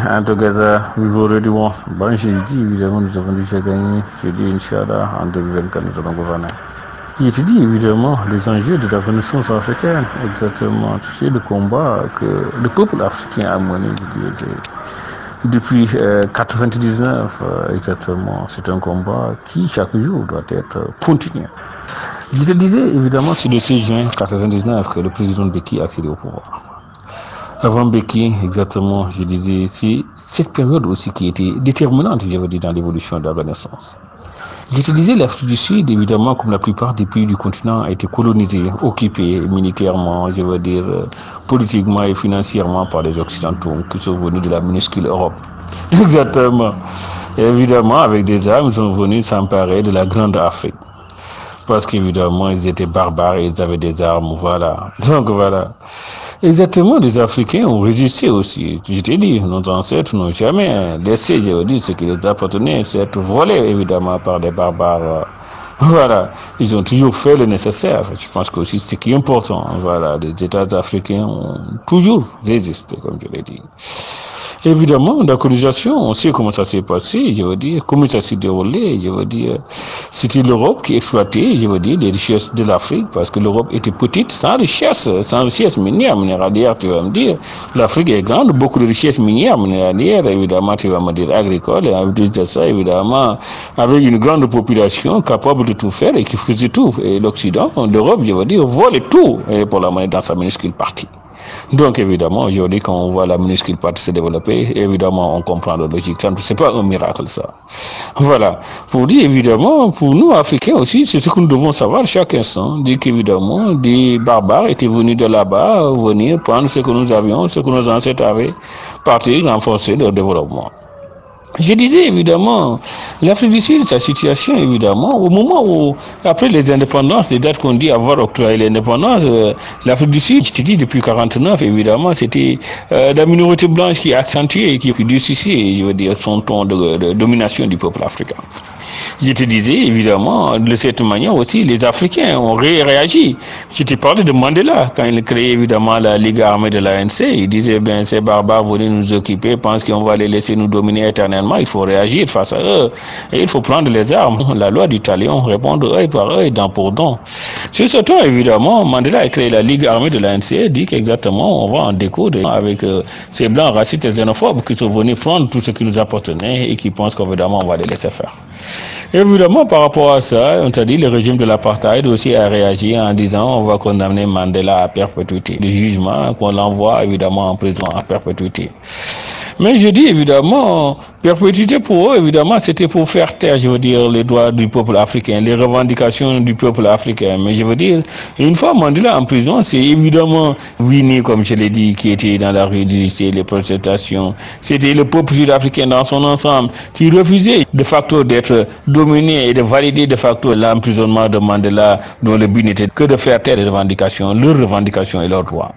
and together we've already won. Ben, j'ai dit, évidemment, nous avons déjà gagné. J'ai dit, Inch'Allah, en 2024, nous allons gouverner. Il te dit, évidemment, les enjeux de la Renaissance africaine, exactement. Tu sais, le combat que le peuple africain a mené, depuis 1999, exactement. C'est un combat qui, chaque jour, doit être continué. Je te disais, évidemment, c'est le 6 juin 1999 que le président Mbeki a accédé au pouvoir. Avant Mbeki, exactement, je disais, c'est cette période aussi qui était déterminante, je veux dire, dans l'évolution de la Renaissance. Je te disais, l'Afrique du Sud, évidemment, comme la plupart des pays du continent, a été colonisée, occupée militairement, je veux dire, politiquement et financièrement par les Occidentaux qui sont venus de la minuscule Europe. Exactement. Et évidemment, avec des armes, ils sont venus s'emparer de la grande Afrique. Parce qu'évidemment, ils étaient barbares et ils avaient des armes, voilà. Donc voilà. Exactement, les Africains ont résisté aussi. Je t'ai dit, nos ancêtres n'ont jamais laissé, je veux dire, ce qui les appartenait, c'est être volés, évidemment, par des barbares. Voilà. Ils ont toujours fait le nécessaire. Je pense que aussi, ce qui est important, voilà, les États africains ont toujours résisté, comme je l'ai dit. Évidemment, la colonisation, on sait comment ça s'est passé, je veux dire, comment ça s'est déroulé, je veux dire, c'était l'Europe qui exploitait, je veux dire, les richesses de l'Afrique, parce que l'Europe était petite, sans richesse minière, minéralière, tu vas me dire. L'Afrique est grande, beaucoup de richesses minières, minéralières, évidemment, tu vas me dire, agricoles, et en plus de ça, évidemment, avec une grande population capable de tout faire et qui faisait tout. Et l'Occident, l'Europe, je veux dire, volait tout, et pour la monnaie dans sa minuscule partie. Donc évidemment, aujourd'hui, quand on voit la minuscule partie se développer, évidemment, on comprend la logique. C'est pas un miracle, ça. Voilà. Pour dire, évidemment, pour nous, Africains aussi, c'est ce que nous devons savoir chaque instant. Dire qu'évidemment, des barbares étaient venus de là-bas, venir prendre ce que nous avions, ce que nos ancêtres avaient, partir, renforcer leur développement. Je disais évidemment, l'Afrique du Sud, sa situation évidemment, au moment où, après les indépendances, les dates qu'on dit avoir octroyé l'indépendance, l'Afrique du Sud, je te dis depuis 1949, évidemment, c'était la minorité blanche qui accentuait et qui durcissait, je veux dire, son ton de domination du peuple africain. Je te disais, évidemment, de cette manière aussi, les Africains ont réagi. Je te parlais de Mandela, quand il créait évidemment la Ligue armée de l'ANC, il disait, ben, ces barbares venaient nous occuper, pensent qu'on va les laisser nous dominer éternellement, il faut réagir face à eux, et il faut prendre les armes. La loi du talion, répondre œil par œil, dent pour dent. Sur ce temps, évidemment, Mandela a créé la Ligue armée de l'ANC, dit qu'exactement, on va en découdre avec ces blancs racistes et xénophobes qui sont venus prendre tout ce qui nous appartenait et qui pensent qu'évidemment, on va les laisser faire. Évidemment, par rapport à ça, on t'a dit, le régime de l'apartheid aussi a réagi en disant on va condamner Mandela à perpétuité. Le jugement qu'on l'envoie évidemment en prison à perpétuité. Mais je dis évidemment, perpétuité pour eux, évidemment, c'était pour faire taire, je veux dire, les droits du peuple africain, les revendications du peuple africain. Mais je veux dire, une fois Mandela en prison, c'est évidemment Winnie, comme je l'ai dit, qui était dans la rue d'Élysée, les protestations. C'était le peuple sud-africain dans son ensemble qui refusait de facto d'être dominé et de valider de facto l'emprisonnement de Mandela, dont le but n'était que de faire taire les revendications, leurs revendications et leurs droits.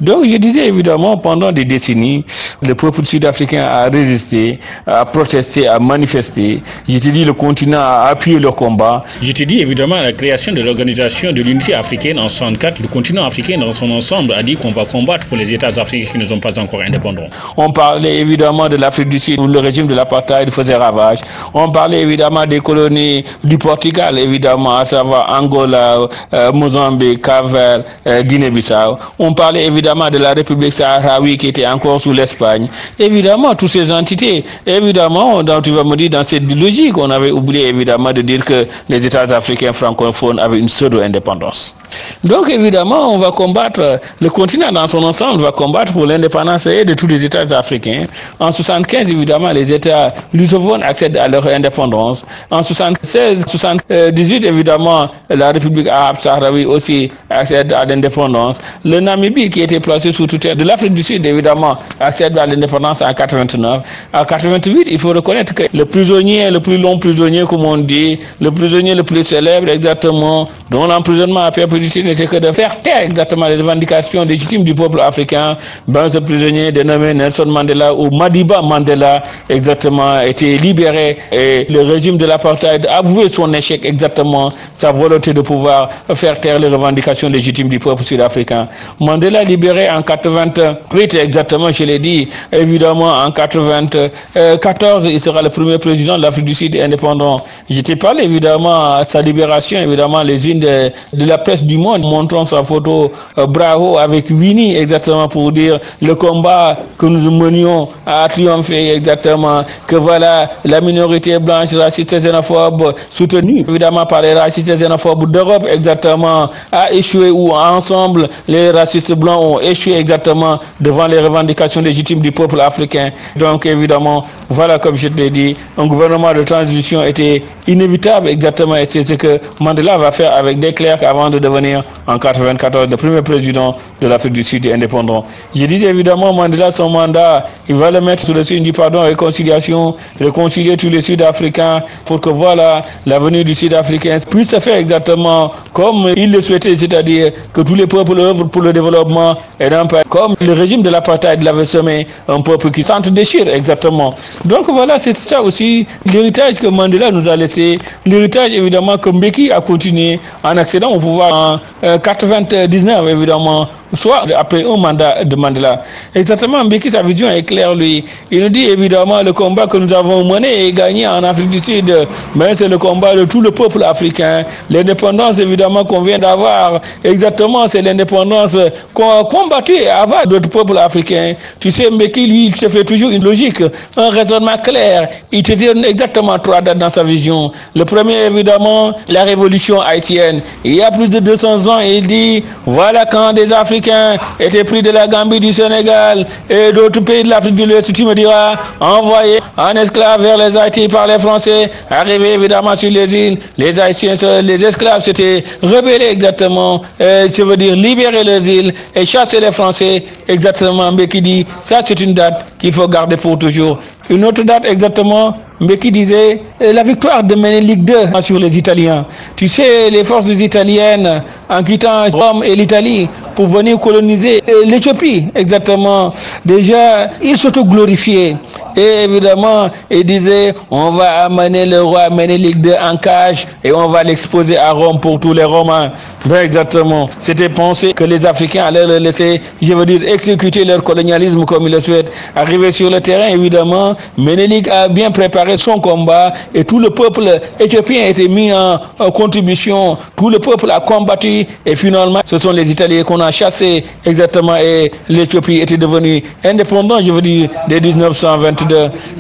Donc je disais évidemment, pendant des décennies, le peuple sud-africain a résisté, a protesté, a manifesté. Je te dis, le continent a appuyé leur combat. Je te dis évidemment, la création de l'organisation de l'unité africaine en 1964, le continent africain dans son ensemble a dit qu'on va combattre pour les États africains qui ne sont pas encore indépendants. On parlait évidemment de l'Afrique du Sud où le régime de l'apartheid faisait ravage. On parlait évidemment des colonies du Portugal, évidemment, à savoir Angola, Mozambique, Cap-Vert, Guinée-Bissau. On parlait évidemment de la République saharaoui qui était encore sous l'Espagne. Évidemment, toutes ces entités, évidemment, tu vas me dire, dans cette logique, on avait oublié évidemment de dire que les États africains francophones avaient une pseudo-indépendance. Donc évidemment, on va combattre, le continent dans son ensemble va combattre pour l'indépendance de tous les États africains. En 1975, évidemment, les États lusophones accèdent à leur indépendance. En 1976, 1978, évidemment, la République arabe sahraoui aussi accède à l'indépendance. Le Namibie, qui était placé sous tutelle de l'Afrique du Sud, évidemment, accède à l'indépendance en 89. En 88, il faut reconnaître que le prisonnier, le plus long prisonnier, comme on dit, le prisonnier le plus célèbre, exactement, dont l'emprisonnement à perpétuité n'était que de faire taire exactement les revendications légitimes du peuple africain. Ben, ce prisonnier dénommé Nelson Mandela ou Madiba Mandela, exactement, a été libéré et le régime de l'apartheid a avoué son échec, exactement, sa volonté de pouvoir faire taire les revendications légitimes du peuple sud-africain. Mandela libéré en 88, exactement, je l'ai dit, évidemment, évidemment en 94, il sera le premier président de l'Afrique du Sud indépendant. Je t'ai parlé évidemment à sa libération, évidemment les unes de la presse du monde montrant sa photo bravo avec Winnie, exactement pour dire le combat que nous menions a triomphé, exactement, que voilà la minorité blanche raciste et xénophobe soutenue évidemment par les racistes et xénophobes d'Europe, exactement, a échoué, ou ensemble les racistes blancs ont échoué exactement devant les revendications légitimes du peuple africain. Donc évidemment, voilà, comme je te l'ai dit, un gouvernement de transition était inévitable, exactement, et c'est ce que Mandela va faire avec de Klerk avant de devenir en 94 le premier président de l'Afrique du Sud indépendant. Je dis évidemment, Mandela, son mandat, il va le mettre sous le signe du pardon et réconciliation, réconcilier tous les Sud-Africains pour que voilà, l'avenir du Sud-Africain puisse se faire exactement comme il le souhaitait, c'est-à-dire que tous les peuples œuvrent pour le développement et non pas comme le régime de l'apartheid l'avait semé, un peuple qui s'entre-déchire, exactement. Donc voilà, c'est ça aussi l'héritage que Mandela nous a laissé, l'héritage évidemment que Mbeki a continué en accédant au pouvoir en 99 évidemment, soit après un mandat de Mandela. Exactement, Mbeki, sa vision est claire, lui. Il nous dit évidemment le combat que nous avons mené et gagné en Afrique du Sud, mais c'est le combat de tout le peuple africain. L'indépendance évidemment qu'on vient d'avoir, exactement, c'est l'indépendance qu'on a combattue avant d'autres peuples africains. Tu sais, Mbeki, lui, il se fait toujours une logique, un raisonnement clair. Il te donne exactement 3 dates dans sa vision. Le premier, évidemment, la révolution haïtienne. Il y a plus de 200 ans, il dit, voilà quand des Africains étaient pris de la Gambie, du Sénégal et d'autres pays de l'Afrique de l'Ouest, tu me diras, envoyés en esclaves vers les Haïtis par les Français, arrivés évidemment sur les îles, les Haïtiens, les esclaves s'étaient rebellés exactement, je veux dire libérer les îles et chasser les Français, exactement, mais qui dit, ça c'est une date qu'il faut garder pour toujours. Une autre date exactement, mais qui disait la victoire de Ménélique II sur les Italiens. Tu sais, les forces italiennes, en quittant Rome et l'Italie pour venir coloniser l'Éthiopie, exactement, déjà, ils s'auto-glorifiaient. Et évidemment, ils disaient, on va amener le roi Ménélique II en cage et on va l'exposer à Rome pour tous les Romains. Ben exactement. C'était pensé que les Africains allaient le laisser, je veux dire, exécuter leur colonialisme comme ils le souhaitent. Arrivé sur le terrain, évidemment, Ménélique a bien préparé son combat et tout le peuple éthiopien a été mis en contribution. Tout le peuple a combattu et finalement, ce sont les Italiens qu'on a chassés exactement et l'Éthiopie était devenue indépendante, je veux dire, dès 1922.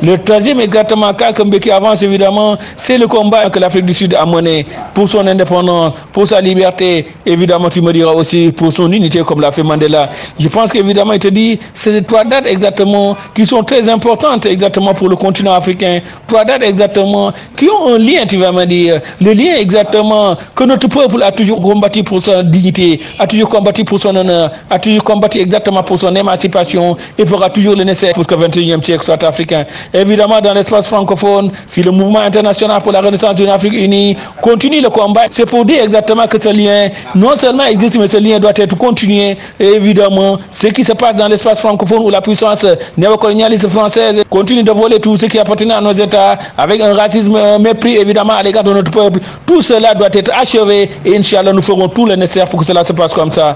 Le troisième exactement cas que Mbeki avance évidemment, c'est le combat que l'Afrique du Sud a mené pour son indépendance, pour sa liberté, évidemment tu me diras aussi pour son unité comme l'a fait Mandela. Je pense qu'évidemment il te dit, c'est 3 dates exactement qui sont très importantes exactement pour le continent africain, 3 dates exactement qui ont un lien, tu vas me dire, le lien exactement que notre peuple a toujours combattu pour sa dignité, a toujours combattu pour son honneur, a toujours combattu exactement pour son émancipation et fera toujours le nécessaire pour que le 21e siècle soit africain. Évidemment, dans l'espace francophone, si le mouvement international pour la renaissance d'une Afrique unie continue le combat, c'est pour dire exactement que ce lien, non seulement existe, mais ce lien doit être continué. Et évidemment, ce qui se passe dans l'espace francophone où la puissance néocolonialiste française continue de voler tout ce qui appartenait à nos États, avec un racisme, un mépris évidemment à l'égard de notre peuple, tout cela doit être achevé et Inch'Allah, nous ferons tout le nécessaire pour que cela se passe comme ça.